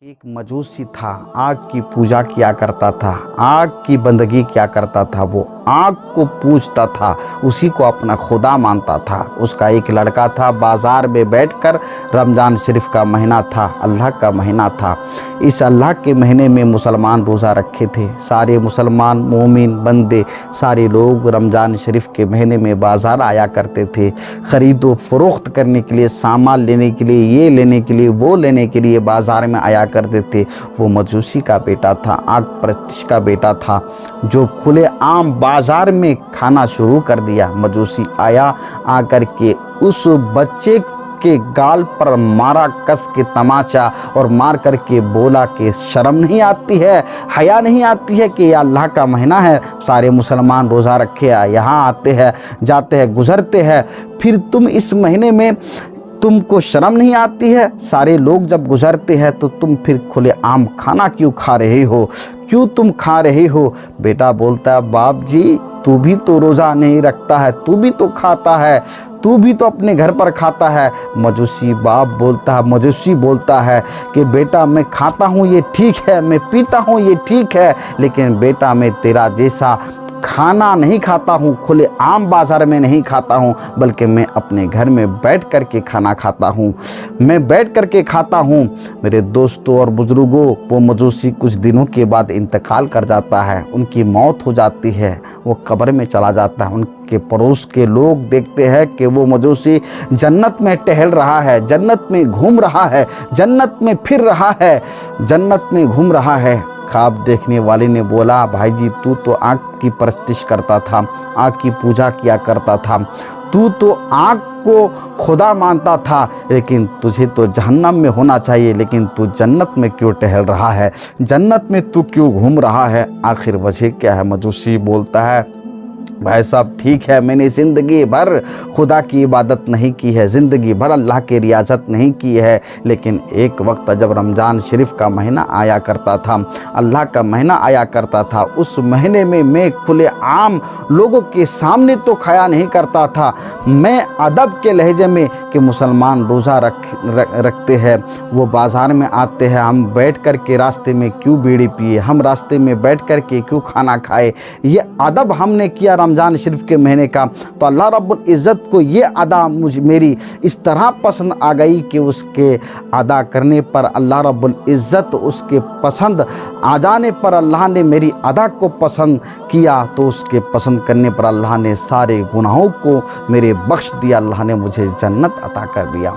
एक मजूसी था, आग की पूजा किया करता था, आग की बंदगी किया करता था। वो आग को पूजता था, उसी को अपना खुदा मानता था। उसका एक लड़का था, बाज़ार में बैठकर रमज़ान शरीफ का महीना था, अल्लाह का महीना था। इस अल्लाह के महीने में मुसलमान रोज़ा रखे थे। सारे मुसलमान मोमिन बंदे सारे लोग रमज़ान शरीफ के महीने में बाज़ार आया करते थे, ख़रीदो फ़रोख्त करने के लिए, सामान लेने के लिए, ये लेने के लिए, वो लेने के लिए बाज़ार में आया करते थे। वो मजूसी का बेटा था, आग परस्तिश का बेटा था, जो खुले आम बाज़ार में खाना शुरू कर दिया। मजूसी आया, आकर के उस बच्चे के गाल पर मारा कस के तमाचा और मार कर के बोला कि शर्म नहीं आती है, हया नहीं आती है कि यह अल्लाह का महीना है, सारे मुसलमान रोज़ा रखे यहाँ आते हैं, जाते हैं, गुज़रते हैं, फिर तुम इस महीने में तुमको शर्म नहीं आती है? सारे लोग जब गुजरते हैं तो तुम फिर खुले आम खाना क्यों खा रहे हो, क्यों तुम खा रहे हो? बेटा बोलता है, बाप जी तू भी तो रोज़ा नहीं रखता है, तू भी तो खाता है, तू भी तो अपने घर पर खाता है। मजूसी बोलता है कि बेटा मैं खाता हूँ ये ठीक है, मैं पीता हूँ ये ठीक है, लेकिन बेटा मैं तेरा जैसा खाना नहीं खाता हूँ, खुले आम बाज़ार में नहीं खाता हूँ, बल्कि मैं अपने घर में बैठ कर के खाना खाता हूँ, मैं बैठ कर के खाता हूँ। मेरे दोस्तों और बुज़ुर्गों, वो मजूसी कुछ दिनों के बाद इंतकाल कर जाता है, उनकी मौत हो जाती है, वो कब्र में चला जाता है। उनके पड़ोस के लोग देखते हैं कि वो मजूसी जन्नत में टहल रहा है, जन्नत में घूम रहा है, जन्नत में फिर रहा है, जन्नत में घूम रहा है। ख्वाब देखने वाले ने बोला, भाई जी तू तो आग की परस्तिश करता था, आग की पूजा किया करता था, तू तो आग को खुदा मानता था, लेकिन तुझे तो जहन्नम में होना चाहिए, लेकिन तू जन्नत में क्यों टहल रहा है, जन्नत में तू क्यों घूम रहा है, आखिर वजह क्या है? मजूसी बोलता है, भाई साहब ठीक है, मैंने ज़िंदगी भर खुदा की इबादत नहीं की है, ज़िंदगी भर अल्लाह की रियाजत नहीं की है, लेकिन एक वक्त जब रमज़ान शरीफ का महीना आया करता था, अल्लाह का महीना आया करता था, उस महीने में मैं खुले आम लोगों के सामने तो खाया नहीं करता था। मैं अदब के लहजे में कि मुसलमान रोज़ा रखते हैं, वो बाज़ार में आते हैं, हम बैठ कर के रास्ते में क्यों बीड़ी पिए, हम रास्ते में बैठ कर के क्यों खाना खाए, ये अदब हमने किया रमज़ान शरीफ के महीने का। तो अल्लाह रब्बुल इज़्ज़त को ये अदा मेरी इस तरह पसंद आ गई कि उसके अदा करने पर अल्लाह रब्बुल इज़्ज़त, उसके पसंद आ जाने पर अल्लाह ने मेरी अदा को पसंद किया, तो उसके पसंद करने पर अल्लाह ने सारे गुनाहों को मेरे बख्श दिया, अल्लाह ने मुझे जन्नत अता कर दिया।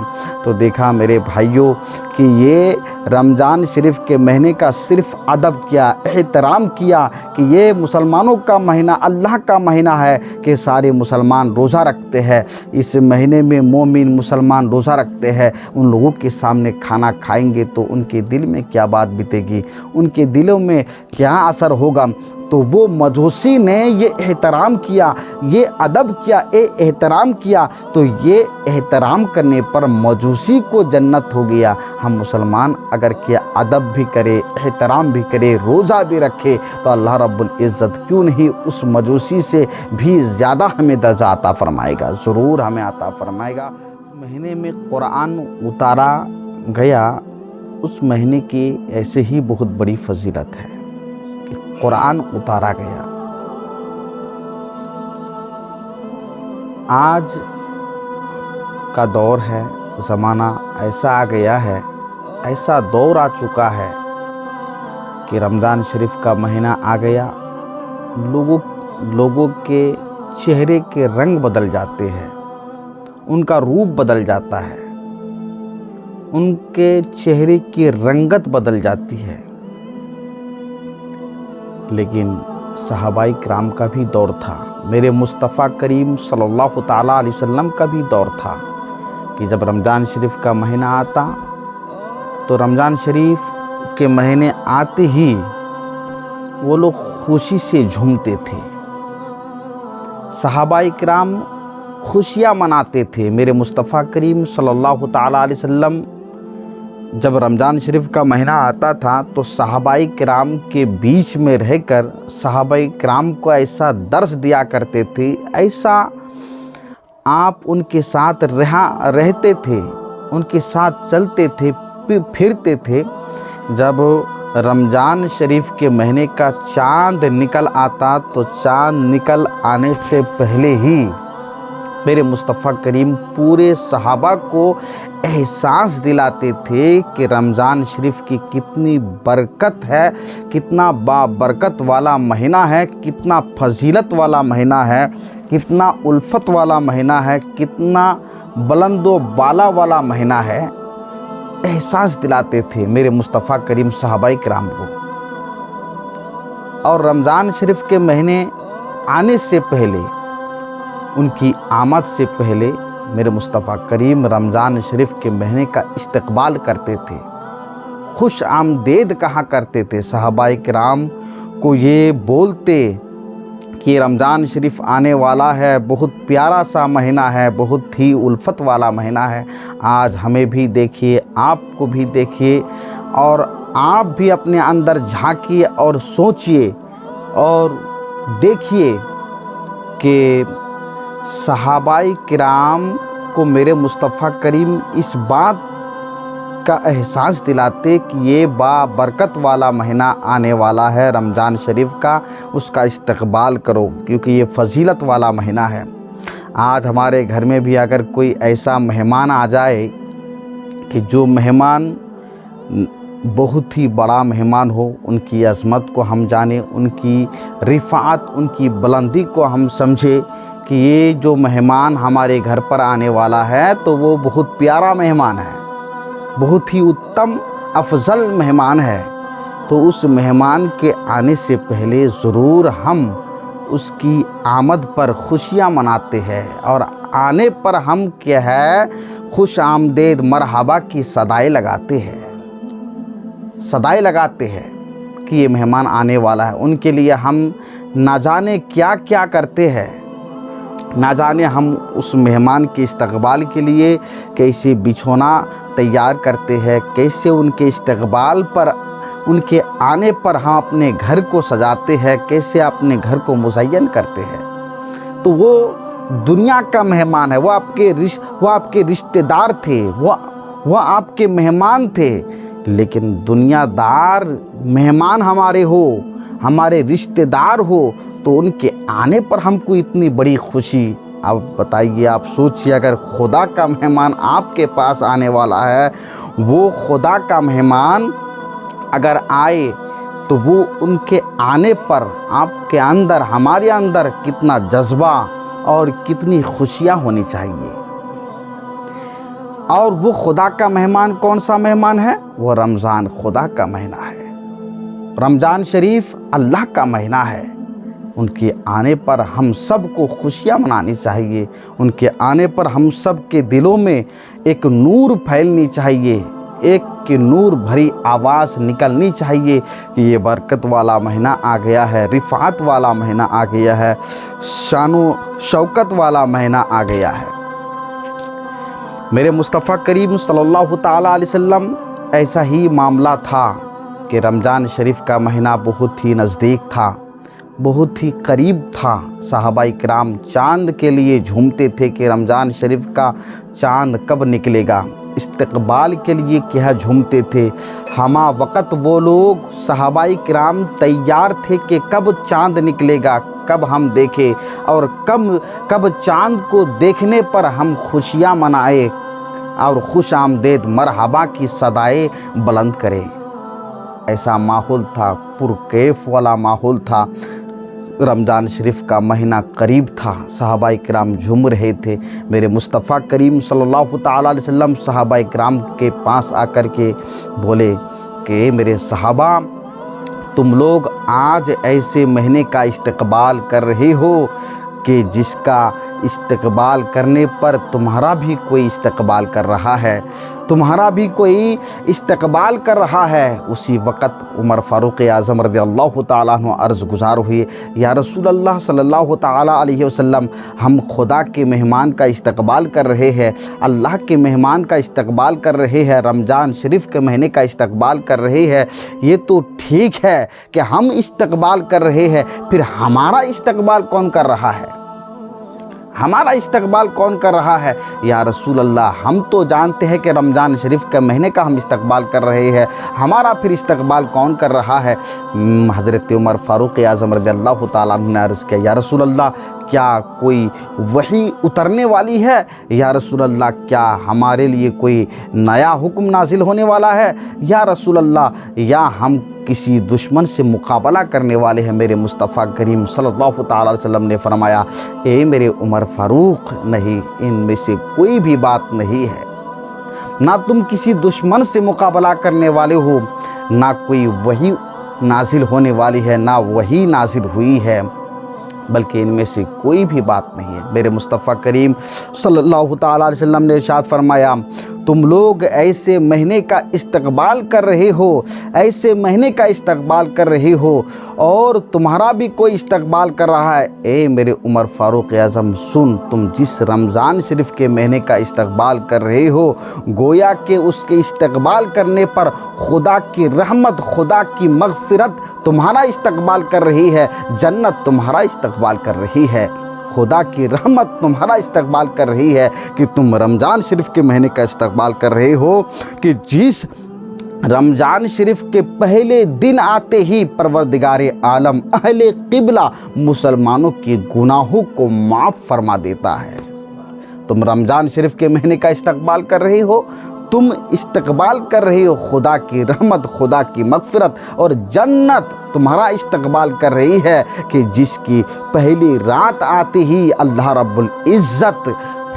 तो देखा मेरे भाइयों कि ये रमज़ान शरीफ के महीने का सिर्फ़ अदब किया, एहतराम किया कि ये मुसलमानों का महीना, अल्लाह का महीना है कि सारे मुसलमान रोज़ा रखते हैं। इस महीने में मोमिन मुसलमान रोज़ा रखते हैं, उन लोगों के सामने खाना खाएंगे तो उनके दिल में क्या बात बीतेगी, उनके दिलों में क्या असर होगा। तो वो मजूसी ने ये एहतराम किया, ये अदब किया, एहतराम किया, तो ये एहतराम करने पर मजूसी को जन्नत हो गया। हम मुसलमान अगर किया अदब भी करे, एहतराम भी करे, रोज़ा भी रखे, तो अल्लाह रब्बुल इज़्ज़त क्यों नहीं उस मजूसी से भी ज़्यादा हमें दर्जा अता फरमाएगा, ज़रूर हमें अता फरमाएगा। महीने में कुरान उतारा गया, उस महीने की ऐसे ही बहुत बड़ी फजीलत है कि कुरान उतारा गया। आज का दौर है, ज़माना ऐसा आ गया है, ऐसा दौर आ चुका है कि रमज़ान शरीफ का महीना आ गया, लोगों के चेहरे के रंग बदल जाते हैं, उनका रूप बदल जाता है, उनके चेहरे की रंगत बदल जाती है। लेकिन सहाबाई किराम का भी दौर था, मेरे मुस्तफ़ा करीम सल्लल्लाहु ताला अलैहि वसल्लम का भी दौर था कि जब रमज़ान शरीफ का महीना आता तो रमज़ान शरीफ के महीने आते ही वो लोग खुशी से झूमते थे, सहाबाई किराम खुशियाँ मनाते थे। मेरे मुस्तफ़ा करीम सल्लल्लाहु ताला अलैहि वसल्लम जब रमज़ान शरीफ का महीना आता था तो सहाबाई किराम के बीच में रहकर सहाबाई किराम को ऐसा दर्स दिया करते थे, ऐसा आप उनके साथ रहते थे, उनके साथ चलते थे, फिरते थे जब रमज़ान शरीफ के महीने का चाँद निकल आता तो चाँद निकल आने से पहले ही मेरे मुस्तफ़ा करीम पूरे सहाबा को एहसास दिलाते थे कि रमज़ान शरीफ की कितनी बरकत है, कितना बाबरकत वाला महीना है, कितना फजीलत वाला महीना है, कितना उल्फत वाला महीना है, कितना बुलंदो बाला वाला महीना है। एहसास दिलाते थे मेरे मुस्तफ़ा करीम सहाबाए किराम को। और रमज़ान शरीफ के महीने आने से पहले, उनकी आमद से पहले मेरे मुस्तफ़ा करीम रमज़ान शरीफ के महीने का इस्तकबाल करते थे, खुश आमदेद कहा करते थे। सहाबाए किराम को ये बोलते कि रमज़ान शरीफ आने वाला है, बहुत प्यारा सा महीना है, बहुत ही उल्फत वाला महीना है। आज हमें भी देखिए, आपको भी देखिए, और आप भी अपने अंदर झांकिए और सोचिए और देखिए कि सहाबाए किराम को मेरे मुस्तफ़ा करीम इस बात का एहसास दिलाते कि ये बाबरकत वाला महीना आने वाला है रमज़ान शरीफ का, उसका इस्तकबाल करो क्योंकि ये फजीलत वाला महीना है। आज हमारे घर में भी अगर कोई ऐसा मेहमान आ जाए कि जो मेहमान बहुत ही बड़ा मेहमान हो, उनकी अज़मत को हम जाने, उनकी रिफ़ात, उनकी बुलंदी को हम समझे कि ये जो मेहमान हमारे घर पर आने वाला है तो वो बहुत प्यारा मेहमान है, बहुत ही उत्तम अफजल मेहमान है। तो उस मेहमान के आने से पहले ज़रूर हम उसकी आमद पर खुशियाँ मनाते हैं और आने पर हम क्या है, खुश आमदेद मरहबा की सदाएं लगाते हैं, सदाएं लगाते हैं कि ये मेहमान आने वाला है। उनके लिए हम ना जाने क्या क्या करते हैं, ना जाने हम उस मेहमान के इस्तकबाल के लिए कैसे बिछौना तैयार करते हैं, कैसे उनके इस्तकबाल पर, उनके आने पर हम अपने घर को सजाते हैं, कैसे अपने घर को मुज़य्यन करते हैं। तो वो दुनिया का मेहमान है, वो आपके रिश्तेदार थे, वो आपके मेहमान थे। लेकिन दुनियादार मेहमान हमारे हो, हमारे रिश्तेदार हो, तो उनके आने पर हमको इतनी बड़ी खुशी। अब बताइए, आप सोचिए, अगर खुदा का मेहमान आपके पास आने वाला है, वो खुदा का मेहमान अगर आए तो वो उनके आने पर आपके अंदर, हमारे अंदर कितना जज्बा और कितनी खुशियाँ होनी चाहिए। और वो खुदा का मेहमान कौन सा मेहमान है? वो रमज़ान खुदा का महीना है। रमज़ान शरीफ अल्लाह का महीना है। उनके आने पर हम सब को खुशियाँ मनानी चाहिए। उनके आने पर हम सब के दिलों में एक नूर फैलनी चाहिए, एक की नूर भरी आवाज़ निकलनी चाहिए कि ये बरकत वाला महीना आ गया है, रिफ़ात वाला महीना आ गया है, शानो शौकत वाला महीना आ गया है। मेरे मुस्तफ़ा करीम सल्लल्लाहु ताला अलैहि वसल्लम ऐसा ही मामला था कि रमज़ान शरीफ का महीना बहुत ही नज़दीक था, बहुत ही करीब था। सहाबाए किराम चाँद के लिए झूमते थे कि रमज़ान शरीफ का चाँद कब निकलेगा, इस्तकबाल के लिए क्या झूमते थे। हमा वक़्त वो लोग सहाबाए किराम तैयार थे कि कब चाँद निकलेगा, कब हम देखें और कब चाँद को देखने पर हम खुशियाँ मनाए और खुश आमदेद मरहबा की सदाएं बुलंद करें। ऐसा माहौल था, पुरकैफ वाला माहौल था। रमज़ान शरीफ का महीना करीब था, सहाबाए किराम झूम रहे थे। मेरे मुस्तफ़ा करीम सल्लल्लाहु ताला अलैहि वसल्लम सहाबाए किराम के पास आकर के बोले कि मेरे सहाबा, तुम लोग आज ऐसे महीने का इस्तकबाल कर रहे हो कि जिसका इस्तकबाल करने पर तुम्हारा भी कोई इस्तकबाल कर रहा है, तुम्हारा भी कोई इस्तकबाल कर रहा है। उसी वक़्त उमर फ़ारूक़ आज़म रज़ियल्लाहु ताला अन्हु अर्ज़ गुज़ार हुए, या रसूलल्लाह सल्लल्लाहु ताला अलैहि वसल्लम, हम खुदा के मेहमान का इस्तकबाल कर रहे हैं, अल्लाह के मेहमान का इस्तकबाल कर रहे हैं, रमज़ान शरीफ के महीने का इस्तकबाल कर रहे हैं। ये तो ठीक है कि हम इस्तकबाल कर रहे हैं, फिर हमारा इस्तकबाल कौन कर रहा है? हमारा इस्तकबाल कौन कर रहा है? या रसूल अल्लाह, हम तो जानते हैं कि रमज़ान शरीफ के महीने का हम इस्तकबाल कर रहे हैं, हमारा फिर इस्तकबाल कौन कर रहा है? हज़रत उमर फ़ारूक़ आज़म रज़ियल्लाहु ताला अन्हु ने अर्ज़ किया, या रसूल अल्लाह, क्या कोई वही उतरने वाली है? या रसूल अल्लाह, क्या हमारे लिए कोई नया हुक्म नाजिल होने वाला है? या रसूल अल्लाह, या हम किसी दुश्मन से मुकाबला करने वाले हैं? मेरे मुस्तफ़ा करीम सल्लल्लाहु ताला अलैहि वसल्लम ने फरमाया, ए मेरे उमर फ़ारूक, नहीं, इनमें से कोई भी बात नहीं है। ना तुम किसी दुश्मन से मुकाबला करने वाले हो, ना कोई वही नाजिल होने वाली है, ना वही नाजिल हुई है, बल्कि इनमें से कोई भी बात नहीं है। मेरे मुस्तफ़ा करीम सल्लल्लाहु ताला अलैहि वसल्लम ने इरशाद फरमाया, तुम लोग ऐसे महीने का इस्तकबाल कर रहे हो, ऐसे महीने का इस्तकबाल कर रहे हो, और तुम्हारा भी कोई इस्तकबाल कर रहा है। ए मेरे उमर फ़ारूक़ आज़म, सुन, तुम जिस रमज़ान शरीफ के महीने का इस्तकबाल कर रहे हो, गोया कि उसके इस्तकबाल करने पर खुदा की रहमत, खुदा की मग़फ़िरत तुम्हारा इस्तकबाल कर रही है, जन्नत तुम्हारा इस्तकबाल कर रही है, खुदा की रहमत तुम्हारा इस्तकबाल कर रही है कि तुम रमज़ान शरीफ के महीने का इस्तकबाल कर रहे हो, कि जिस रमज़ान शरीफ के पहले दिन आते ही परवरदिगारे आलम अहले क़िबला मुसलमानों के गुनाहों को माफ़ फरमा देता है। तुम रमज़ान शरीफ के महीने का इस्तकबाल कर रहे हो, तुम इस्तकबाल कर रहे हो खुदा की रहमत, खुदा की मग़फ़िरत, और जन्नत तुम्हारा इस्तकबाल कर रही है कि जिसकी पहली रात आते ही अल्लाह रब्बुल इज़्ज़त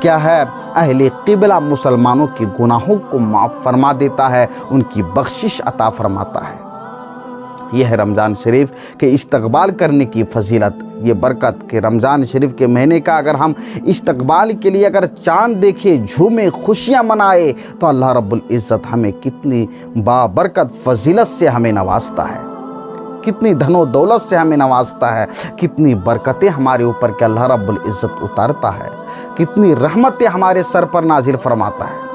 क्या है, अहले क़िबला मुसलमानों के गुनाहों को माफ़ फरमा देता है, उनकी बख्शिश अता फरमाता है। यह है रमज़ान शरीफ के इस्तकबाल करने की फजीलत, ये बरकत कि रमज़ान शरीफ के महीने का अगर हम इस्तकबाल के लिए अगर चाँद देखें, झूमे, खुशियाँ मनाए, तो अल्लाह रब्बुल इज़्ज़त हमें कितनी बाबरकत फजीलत से हमें नवाजता है, कितनी धनो दौलत से हमें नवाजता है, कितनी बरकतें हमारे ऊपर के अल्लाह रब्बुल इज़्ज़त उतारता है, कितनी रहमतें हमारे सर पर नाजिल फरमाता है।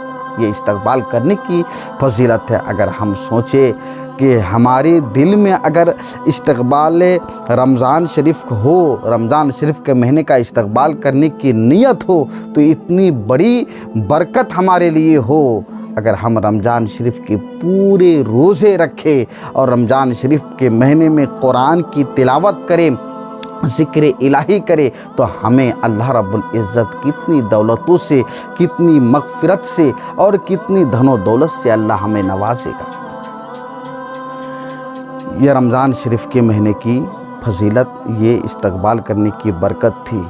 ये इस्तकबाल करने की फजीलत है। अगर हम सोचें कि हमारे दिल में अगर इस्तकबाल रमज़ान शरीफ हो, रमज़ान शरीफ के महीने का इस्तकबाल करने की नीयत हो, तो इतनी बड़ी बरकत हमारे लिए हो। अगर हम रमज़ान शरीफ के पूरे रोज़े रखें और रमज़ान शरीफ के महीने में कुरान की तिलावत करें, ज़िक्र इलाही करे, तो हमें अल्लाह रब्बुल इज़्ज़त कितनी दौलतों से, कितनी मग़फ़िरत से और कितनी धनो दौलत से अल्लाह हमें नवाजेगा। यह रमज़ान शरीफ के महीने की फजीलत, ये इस्तकबाल करने की बरकत थी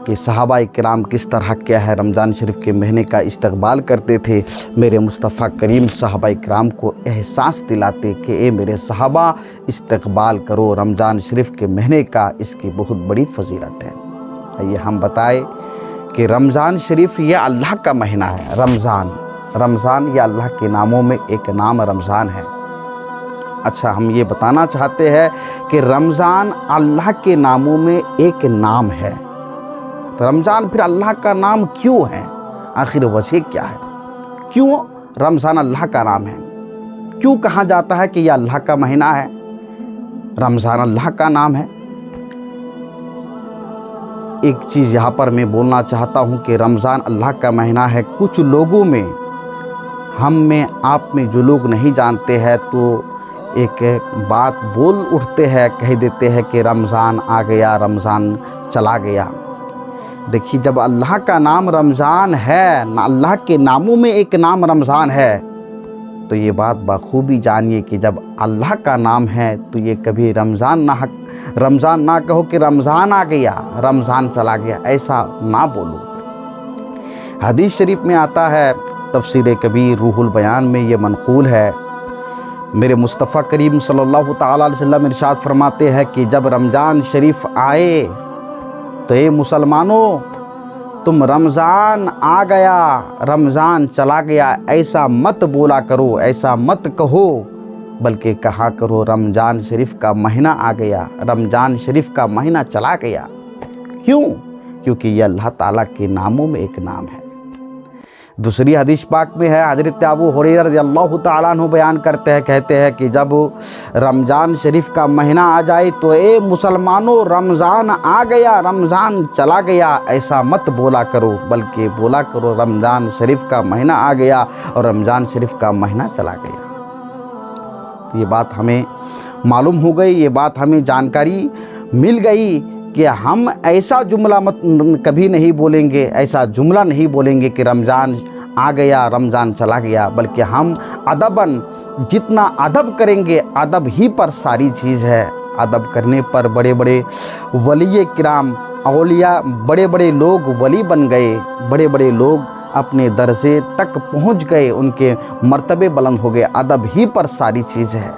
कि सहाबा किराम किस तरह क्या है रमज़ान शरीफ के महीने का इस्तकबाल करते थे। मेरे मुस्तफ़ा करीम सहाबा किराम को एहसास दिलाते कि ए मेरे सहाबा, इस्तकबाल करो रमज़ान शरीफ के महीने का, इसकी बहुत बड़ी फजीलत है। आइए हम बताएं कि रमज़ान शरीफ ये अल्लाह का महीना है। रमज़ान ये अल्लाह के नामों में एक नाम रमज़ान है। अच्छा, हम ये बताना चाहते हैं कि रमज़ान अल्लाह के नामों में एक नाम है, तो रमज़ान फिर अल्लाह का नाम क्यों है? आखिर वजह क्या है? क्यों रमज़ान अल्लाह का नाम है? क्यों कहा जाता है कि यह अल्लाह का महीना है, रमज़ान अल्लाह का नाम है? एक चीज़ यहाँ पर मैं बोलना चाहता हूँ कि रमज़ान अल्लाह का महीना है। कुछ लोगों में, हम में, आप में जो लोग नहीं जानते हैं, तो एक बात बोल उठते हैं, कह देते हैं कि रमज़ान आ गया, रमज़ान चला गया। देखिए, जब अल्लाह का नाम रमज़ान है, ना अल्लाह के नामों में एक नाम रमज़ान है, तो ये बात बखूबी जानिए कि जब अल्लाह का नाम है तो ये कभी रमज़ान ना कहो कि रमज़ान आ गया, रमज़ान चला गया, ऐसा ना बोलो। हदीस शरीफ में आता है, तफसीर कबीर रूहुल बयान में ये मनक़ूल है, मेरे मुस्तफ़ा करीम सल्लल्लाहु ताला अलैहि वसल्लम इरशाद फरमाते हैं कि जब रमज़ान शरीफ आए तो ये मुसलमानों, तुम रमज़ान आ गया, रमज़ान चला गया ऐसा मत बोला करो, ऐसा मत कहो, बल्कि कहा करो रमज़ान शरीफ का महीना आ गया, रमज़ान शरीफ का महीना चला गया। क्यों? क्योंकि यह अल्लाह ताला के नामों में एक नाम है। दूसरी हदीस पाक में है, हज़रत अबू हुरैरा रज़ियल्लाहु ताला अन्हु बयान करते हैं, कहते हैं कि जब रमज़ान शरीफ का महीना आ जाए तो ए मुसलमानों, रमज़ान आ गया, रमज़ान चला गया, ऐसा मत बोला करो, बल्कि बोला करो रमज़ान शरीफ का महीना आ गया और रमज़ान शरीफ का महीना चला गया। ये बात हमें मालूम हो गई, ये बात हमें जानकारी मिल गई कि हम ऐसा जुमला मत कभी नहीं बोलेंगे, ऐसा जुमला नहीं बोलेंगे कि रमज़ान आ गया, रमज़ान चला गया, बल्कि हम अदबन जितना अदब करेंगे, अदब ही पर सारी चीज़ है। अदब करने पर बड़े बड़े वली किराम, औलिया, बड़े बड़े लोग वली बन गए, बड़े बड़े लोग अपने दर्जे तक पहुंच गए, उनके मर्तबे बुलंद हो गए। अदब ही पर सारी चीज़ है।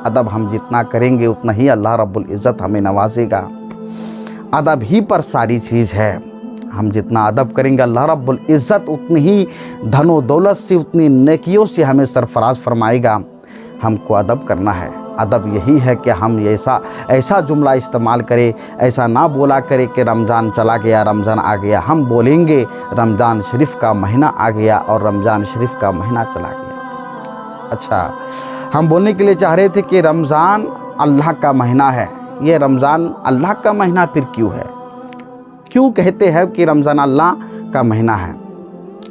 अदब हम जितना करेंगे उतना ही अल्लाह रब्बुल इज़्ज़त हमें नवाजेगा। अदब ही पर सारी चीज़ है। हम जितना अदब करेंगे अल्लाह रब्बुल इज़्ज़त उतनी ही धनो दौलत से, उतनी नेकियों से हमें सरफराज फरमाएगा। हमको अदब करना है। अदब यही है कि हम ऐसा जुमला इस्तेमाल करें, ऐसा ना बोला करें कि रमज़ान चला गया, रमज़ान आ गया। हम बोलेंगे रमज़ान शरीफ का महीना आ गया और रमज़ान शरीफ का महीना चला गया। अच्छा, हम बोलने के लिए चाह रहे थे कि रमज़ान अल्लाह का महीना है। ये रमज़ान अल्लाह का महीना फिर क्यों है? क्यों कहते हैं कि रमज़ान अल्लाह का महीना है?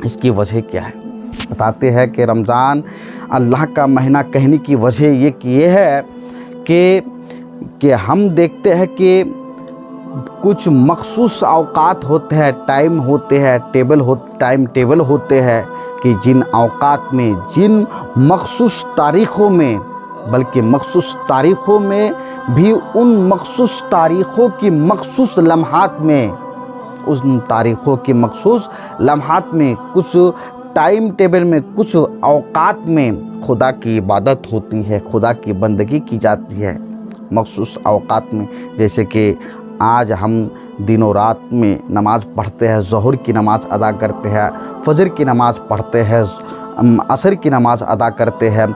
इसकी वजह क्या है? बताते हैं कि रमज़ान अल्लाह का महीना कहने की वजह ये है कि हम देखते हैं कि कुछ मखसूस औकात होते हैं, टाइम होते हैं, टाइम टेबल होते हैं कि जिन औकात में, जिन मखसूस तारीख़ों में, बल्कि मखसूस तारीख़ों में भी उन मखसूस तारीख़ों की मखसूस लम्हात में, उन तारीख़ों की मखसूस लम्हात में, कुछ टाइम टेबल में, कुछ औकात में खुदा की इबादत होती है, खुदा की बंदगी की जाती है मखसूस औकात में। जैसे कि आज हम दिनों रात में नमाज़ पढ़ते हैं, ज़ोहर की नमाज़ अदा करते हैं, फजर की नमाज़ पढ़ते हैं, असर की नमाज़ अदा करते हैं,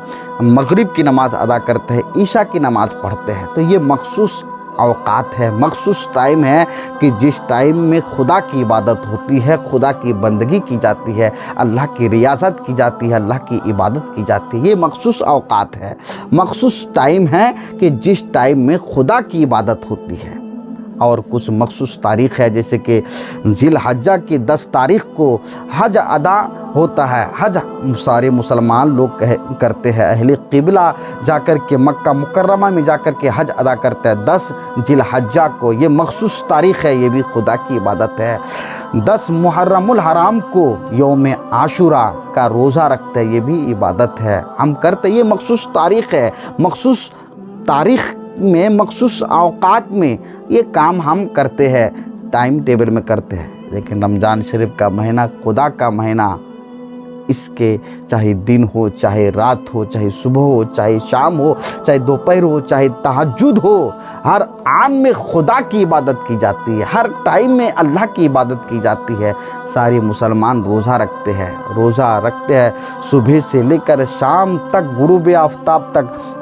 मगरिब की नमाज़ अदा करते हैं, ईशा की नमाज़ पढ़ते हैं। तो ये मखसूस औकात है, मखसूस टाइम है कि जिस टाइम में खुदा की इबादत होती है, खुदा की बंदगी की जाती है, अल्लाह की रियाज़त की जाती है, अल्लाह की इबादत की जाती है। ये मखसूस औकात है, मखसूस टाइम है कि जिस टाइम में खुदा की इबादत होती है। और कुछ मखसूस तारीख़ है, जैसे कि ज़िलहज्जा की 10 तारीख़ को हज अदा होता है। हज सारे मुसलमान लोग करते हैं। अहले क़िबला जाकर के मक्का मुकर्रमा में जाकर के हज अदा करते हैं 10 ज़िलहज्जा को। ये मखसूस तारीख़ है, ये भी खुदा की इबादत है। 10 मुहर्रमुल हराम को यौम आशुरा का रोज़ा रखते हैं, ये भी इबादत है, हम करते। ये मखसूस तारीख़ है, मखसूस तारीख़ में, मखसूस औकात में ये काम हम करते हैं, टाइम टेबल में करते हैं। लेकिन रमज़ान शरीफ का महीना खुदा का महीना, इसके चाहे दिन हो, चाहे रात हो, चाहे सुबह हो, चाहे शाम हो, चाहे दोपहर हो, चाहे तहज्जुद हो, हर आन में खुदा की इबादत की जाती है, हर टाइम में अल्लाह की इबादत की जाती है। सारे मुसलमान रोज़ा रखते हैं, सुबह से लेकर शाम तक, गुरूब आफ्ताब तक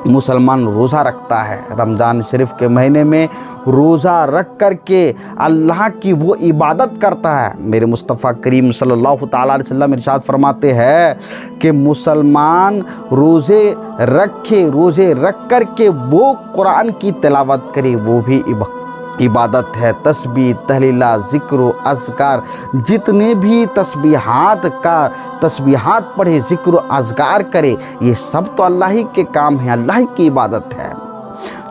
मुसलमान रोज़ा रखता है। रमज़ान शरीफ के महीने में रोज़ा रख कर के अल्लाह की वो इबादत करता है। मेरे मुस्तफ़ा करीम सल्लल्लाहु ताला अलैहि वसल्लम इरशाद फरमाते हैं कि मुसलमान रोज़े रख कर के वो कुरान की तिलावत करे, वो भी इबादत है। तस्बीह, तहलीला, ज़िक्र, अज़कार, जितने भी तस्बीहात पढ़े, ज़िक्र, अज़कार करे, ये सब तो अल्लाह ही के काम है, अल्लाह की इबादत है।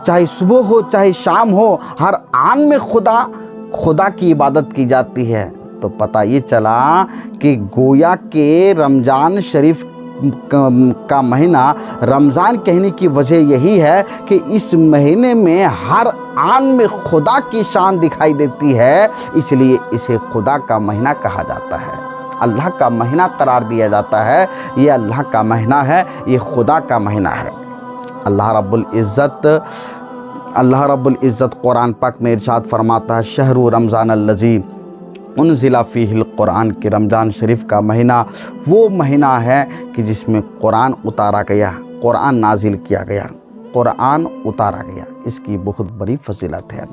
चाहे सुबह हो, चाहे शाम हो, हर आन में खुदा की इबादत की जाती है। तो पता ये चला कि गोया के रमज़ान शरीफ का महीना रमज़ान कहने की वजह यही है कि इस महीने में हर आन में खुदा की शान दिखाई देती है, इसलिए इसे खुदा का महीना कहा जाता है, अल्लाह का महीना करार दिया जाता है। ये अल्लाह का महीना है, ये खुदा का महीना है। अल्लाह रब्बुल इज़्ज़त कुरान पाक में इरशाद फरमाता है, शहरु रमज़ान अल्लज़ी उनज़िला फ़ीहिल कुरान, के रमज़ान शरीफ का महीना वो महीना है कि जिसमें कुरान उतारा गया, कुरान नाजिल किया गया, कुरान उतारा गया। इसकी बहुत बड़ी फजीलत है।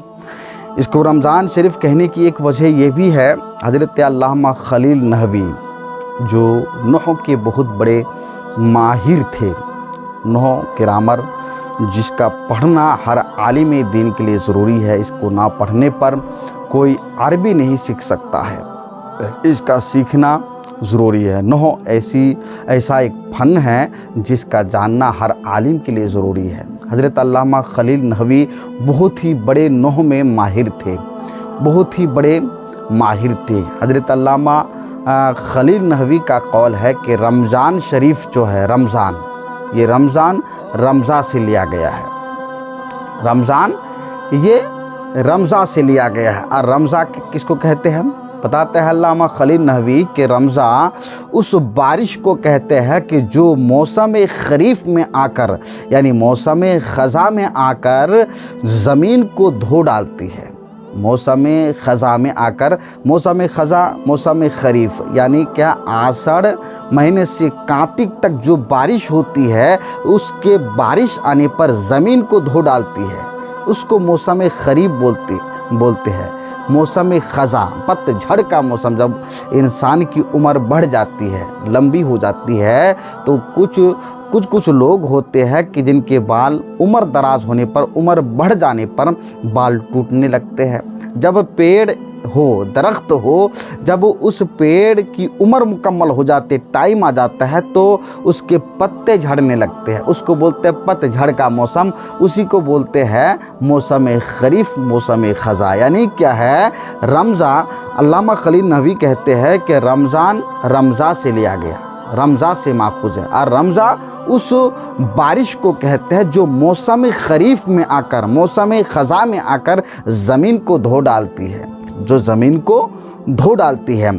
इसको रमज़ान शरीफ कहने की एक वजह ये भी है, हज़रत अल्लामा खलील नहवी जो नहू के बहुत बड़े माहिर थे। नहू ग्रामर जिसका पढ़ना हर आलिम दीन के लिए ज़रूरी है। इसको ना पढ़ने पर कोई अरबी नहीं सीख सकता है, इसका सीखना ज़रूरी है। नहू ऐसा एक फ़न है जिसका जानना हर आलिम के लिए ज़रूरी है। हज़रत अल्लामा खलील नहवी बहुत ही बड़े नहू में माहिर थे, बहुत ही बड़े माहिर थे। हज़रत अल्लामा खलील नहवी का कौल है कि रमज़ान शरीफ जो है, रमज़ान, ये रमज़ान रमज़ा से लिया गया है। रमज़ान ये रमज़ा से लिया गया है। और रमज़ा किसको कहते हैं? बताते हैं अल्लामा खलील नहवी कि रमज़ा उस बारिश को कहते हैं कि जो मौसम खरीफ में आकर, यानी मौसम ख़ज़ा में आकर ज़मीन को धो डालती है। मौसम ख़ज़ा में आकर, मौसम ख़ज़ा मौसम खरीफ यानी क्या, आषाढ़ महीने से कार्तिक तक जो बारिश होती है उसके बारिश आने पर ज़मीन को धो डालती है, उसको मौसम खरीफ बोलते हैं। मौसम ख़ज़ा पतझड़ का मौसम, जब इंसान की उम्र बढ़ जाती है, लंबी हो जाती है, तो कुछ लोग होते हैं कि जिनके बाल उम्र दराज होने पर, उम्र बढ़ जाने पर बाल टूटने लगते हैं। जब पेड़ हो, दरख्त हो, जब उस पेड़ की उम्र मुकम्मल हो जाती, टाइम आ जाता है, तो उसके पत्ते झड़ने लगते हैं। उसको बोलते हैं पतझड़ का मौसम, उसी को बोलते हैं मौसम खरीफ, मौसम ख़ज़ा। यानी क्या है, रमज़ा, अल्लामा खलील नहवी कहते हैं कि रमज़ान रमज़ा से लिया गया, रमज़ा से माखूज़ है। और रमज़ा उस बारिश को कहते हैं जो मौसम खरीफ में आकर, मौसम ख़ज़ा में आकर ज़मीन को धो डालती है, जो ज़मीन को धो डालती है।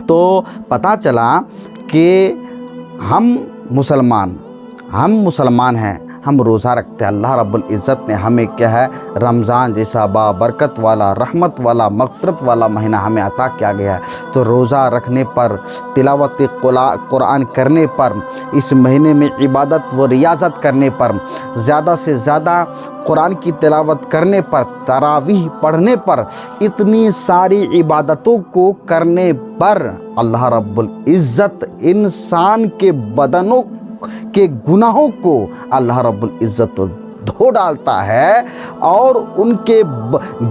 तो पता चला कि हम मुसलमान हैं, हम रोज़ा रखते हैं। अल्लाह रब्बुल इज़्ज़त ने हमें क्या है, रमज़ान जैसा बाबरकत वाला, रहमत वाला, मग़फ़िरत वाला महीना हमें अता किया गया है। तो रोज़ा रखने पर, तिलावत कुरान करने पर, इस महीने में इबादत व रियाज़त करने पर, ज़्यादा से ज़्यादा कुरान की तिलावत करने पर, तरावीह पढ़ने पर, इतनी सारी इबादतों को करने पर अल्लाह रब्बुल इज़्ज़त इंसान के बदनों के गुनाहों को अल्लाह रब्बुल इज़्ज़त धो डालता है, और उनके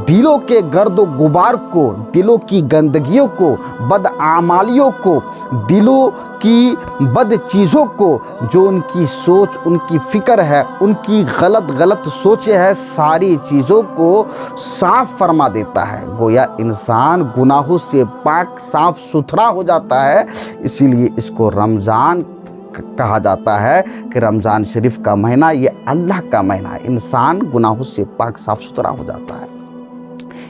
दिलों के गर्दो गुबार को, दिलों की गंदगियों को, बदआमालियों को, दिलों की बद चीज़ों को, जो उनकी सोच, उनकी फ़िक्र है, उनकी गलत सोचें हैं, सारी चीज़ों को साफ़ फरमा देता है। गोया इंसान गुनाहों से पाक, साफ़ सुथरा हो जाता है। इसीलिए इसको रमज़ान कहा जाता है कि रमज़ान शरीफ का महीना ये अल्लाह का महीना है। इंसान गुनाहों से पाक, साफ़ सुथरा हो जाता है।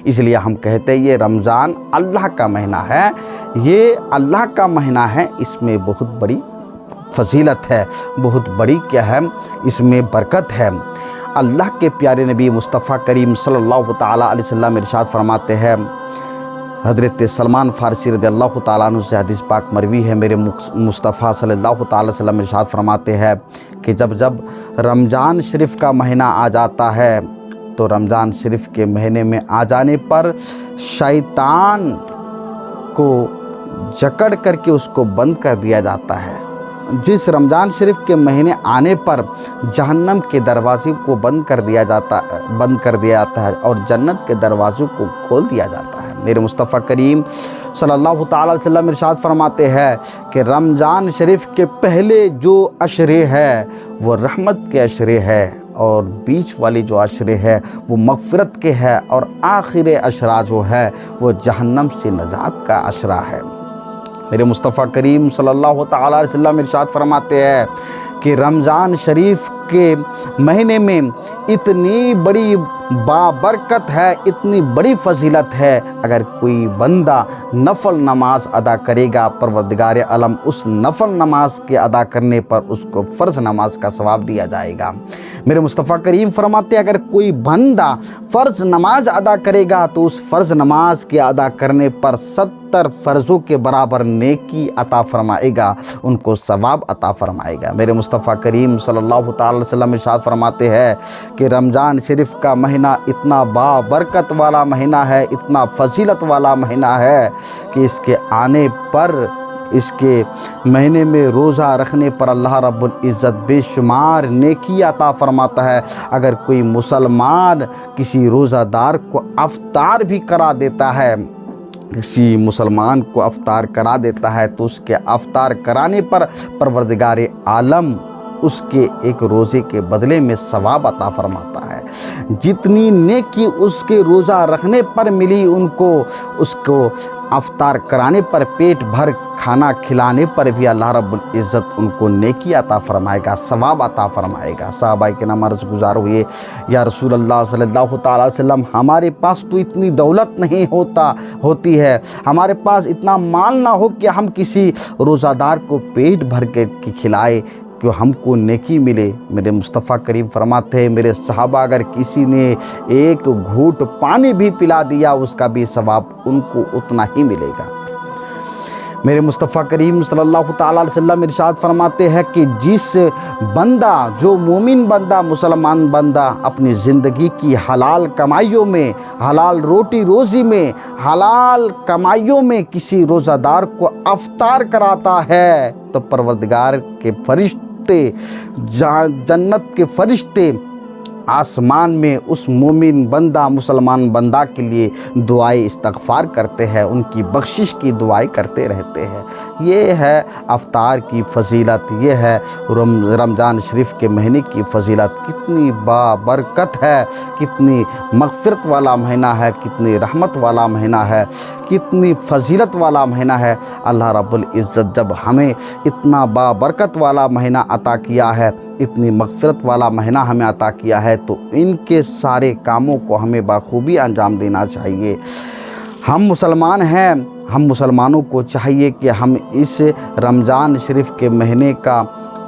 इसलिए हम कहते हैं ये रमज़ान अल्लाह का महीना है, ये अल्लाह का महीना है। इसमें बहुत बड़ी फजीलत है, बहुत बड़ी क्या है, इसमें बरकत है। अल्लाह के प्यारे नबी मुस्तफ़ा करीम सल्लल्लाहु ताला अलैहि वसल्लम इरशाद फरमाते हैं, हज़रत सलमान फ़ारसी रज़ियल्लाहु ताला अन्हु से हदीस पाक मरवी है, मेरे मुस्तफ़ा सल्लल्लाहु ताला अलैहि वसल्लम इरशाद फरमाते हैं कि जब रमज़ान शरीफ का महीना आ जाता है, तो रमज़ान शरीफ के महीने में आ जाने पर शैतान को जकड़ करके उसको बंद कर दिया जाता है। जिस रमज़ान शरीफ के महीने आने पर जहन्नम के दरवाज़े को बंद कर दिया जाता है और जन्नत के दरवाज़ों को खोल दिया जाता है। मेरे मुस्तफ़ा करीम सल्लल्लाहु ताला अलैहि वसल्लम इरशाद फरमाते हैं कि रमज़ान शरीफ के पहले जो अशरे है वो रहमत के अशरे है, और बीच वाली जो अशरे है वो मग़फ़िरत के है, और आखिर अशरा जो है वो जहन्नम से नजात का अशरा है। मेरे मुस्तफ़ा करीम सल्लल्लाहु ताला अलैहि वसल्लम इरशाद फरमाते हैं कि रमज़ान शरीफ के महीने में इतनी बड़ी बाबरकत है, इतनी बड़ी फजीलत है, अगर कोई बंदा नफल नमाज अदा करेगा, परवरदिगार आलम उस नफल नमाज के अदा करने पर उसको फ़र्ज़ नमाज का सवाब दिया जाएगा। मेरे मुस्तफ़ा करीम फरमाते अगर कोई बंदा फ़र्ज़ नमाज अदा करेगा तो उस फ़र्ज़ नमाज के अदा करने पर 70 फ़र्ज़ों के बराबर नेकी अता फरमाएगा, उनको सवाब अता फरमाएगा। मेरे मुस्तफ़ा करीम सल्लल्लाहु ताला अलैहि वसल्लम इरशाद फरमाते हैं कि रमज़ान शरीफ का महीना इतना बाबरकत वाला महीना है, इतना फजीलत वाला महीना है कि इसके आने पर इसके महीने में रोज़ा रखने पर अल्लाह रब्बुल इज़्ज़त बेशुमार नेकी अता फरमाता है। अगर कोई मुसलमान किसी रोज़ादार को अफ्तार भी करा देता है, किसी मुसलमान को अफ्तार करा देता है, तो उसके अफ्तार कराने पर परवरदिगार आलम उसके एक रोज़े के बदले में सवाब अता फरमाता है। जितनी नेकी उसके रोज़ा रखने पर मिली उसको अफ्तार कराने पर, पेट भर खाना खिलाने पर भी अल्लाह रब्बुल इज़्ज़त उनको नेकी अता फरमाएगा, सवाब अता फरमाएगा। सहाबाए किराम अर्ज़ गुज़ार हुए, या रसूल अल्लाह सल्लल्लाहु तआला अलैहि वसल्लम, हमारे पास तो इतनी दौलत नहीं होती है, हमारे पास इतना माल ना हो कि हम किसी रोज़ादार को पेट भर के खिलाए, क्यों हमको नेकी मिले। मेरे मुस्तफ़ा करीम फरमाते हैं, मेरे सहाबा अगर किसी ने एक घूंट पानी भी पिला दिया, उसका भी सवाब उनको उतना ही मिलेगा। मेरे मुस्तफ़ा करीम सल्लल्लाहु तआला अलैहि वसल्लम इरशाद फरमाते हैं कि जिस बंदा, जो मोमिन बंदा, मुसलमान बंदा अपनी ज़िंदगी की हलाल कमाइयों में, हलाल रोटी रोज़ी में, हलाल कमाइयों में किसी रोज़ादार को अफ्तार कराता है, तो परवरदिगार के फरिश्ते, जन्नत के फरिश्ते आसमान में उस मोमिन बंदा, मुसलमान बंदा के लिए दुआएं इस्तग़फ़ार करते हैं, उनकी बख्शिश की दुआएं करते रहते हैं। ये है अफ्तार की फ़जीलत, ये है रमज़ान शरीफ के महीने की फ़जीलत। कितनी बाबरकत है, कितनी मग़फ़िरत वाला महीना है, कितनी रहमत वाला महीना है, कितनी फ़जीलत वाला महीना है। अल्लाह रब्बुल इज़्ज़त जब हमें इतना बाबरकत वाला महीना अता किया है, इतनी मग़फ़िरत वाला महीना हमें अता किया है, तो इनके सारे कामों को हमें बाखूबी अंजाम देना चाहिए। हम मुसलमान हैं, हम मुसलमानों को चाहिए कि हम इस रमज़ान शरीफ के महीने का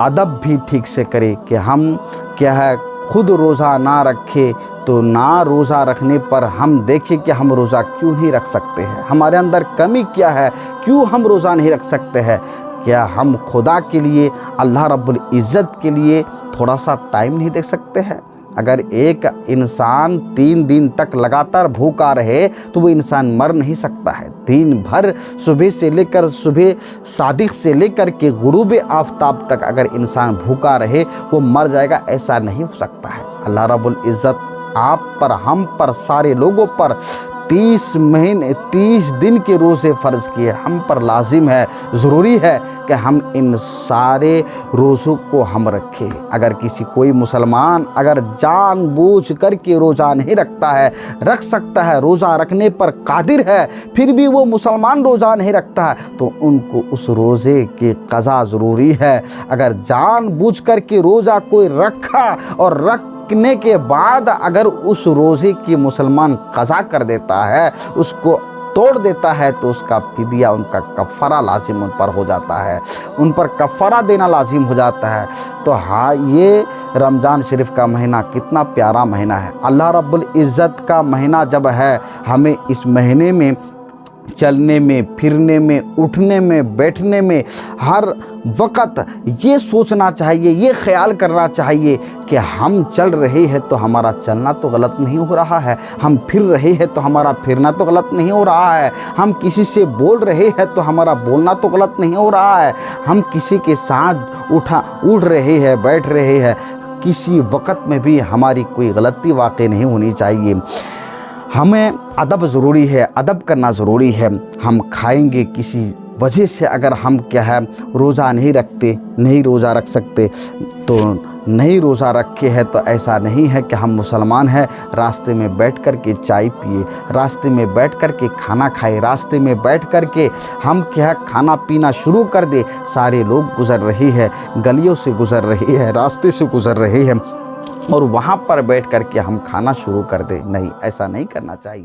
अदब भी ठीक से करें, कि हम क्या है, खुद रोज़ा ना रखें, तो ना रोज़ा रखने पर हम देखें कि हम रोज़ा क्यों नहीं रख सकते हैं, हमारे अंदर कमी क्या है, क्यों हम रोज़ा नहीं रख सकते हैं। क्या हम खुदा के लिए, अल्लाह रब्बुल इज़्ज़त के लिए थोड़ा सा टाइम नहीं दे सकते हैं? अगर एक इंसान 3 दिन तक लगातार भूखा रहे तो वो इंसान मर नहीं सकता है। दिन भर सुबह से लेकर, सुबह सादिक से लेकर के गुरूब आफ्ताब तक अगर इंसान भूखा रहे वो मर जाएगा, ऐसा नहीं हो सकता है। अल्लाह रब्बुल इज़्ज़त आप पर, हम पर, सारे लोगों पर 30 दिन के रोज़े फ़र्ज़ किए, हम पर लाजिम है, ज़रूरी है कि हम इन सारे रोज़ों को हम रखें। अगर कोई मुसलमान अगर जानबूझ करके रोज़ा नहीं रखता है, रख सकता है, रोज़ा रखने पर कादिर है, फिर भी वो मुसलमान रोज़ा नहीं रखता है, तो उनको उस रोज़े की क़ज़ा ज़रूरी है। अगर जानबूझ करके रोज़ा कोई रखा और रखने के बाद अगर उस रोज़े की मुसलमान क़ज़ा कर देता है, उसको तोड़ देता है, तो उसका फिदिया, उनका कफ़ारा लाजिम उन पर हो जाता है, उन पर कफ़ारा देना लाजिम हो जाता है। तो हाँ, ये रमज़ान शरीफ का महीना कितना प्यारा महीना है। अल्लाह रब्बुल इज़्ज़त का महीना जब है, हमें इस महीने में चलने में, फिरने में, उठने में, बैठने में, हर वक़्त ये सोचना चाहिए, ये ख्याल करना चाहिए कि हम चल रहे हैं तो हमारा चलना तो गलत नहीं हो रहा है, हम फिर रहे हैं तो हमारा फिरना तो गलत नहीं हो रहा है, हम किसी से बोल रहे हैं तो हमारा बोलना तो गलत नहीं हो रहा है, हम किसी के साथ उठ रहे हैं, बैठ रहे हैं, किसी वक़्त में भी हमारी कोई गलती वाक़ई नहीं होनी चाहिए। हमें अदब ज़रूरी है, अदब करना ज़रूरी है। हम खाएंगे किसी वजह से, अगर हम क्या है रोज़ा नहीं रखते, नहीं रोज़ा रख सकते, तो नहीं रोज़ा रखे हैं तो ऐसा नहीं है कि हम मुसलमान हैं, रास्ते में बैठ कर के चाय पिए, रास्ते में बैठ कर के खाना खाए, रास्ते में बैठ कर के हम क्या है खाना पीना शुरू कर दे। सारे लोग गुज़र रहे हैं, गलियों से गुज़र रहे हैं, रास्ते से गुज़र रहे हैं, और वहाँ पर बैठ कर के हम खाना शुरू कर दें। नहीं, ऐसा नहीं करना चाहिए।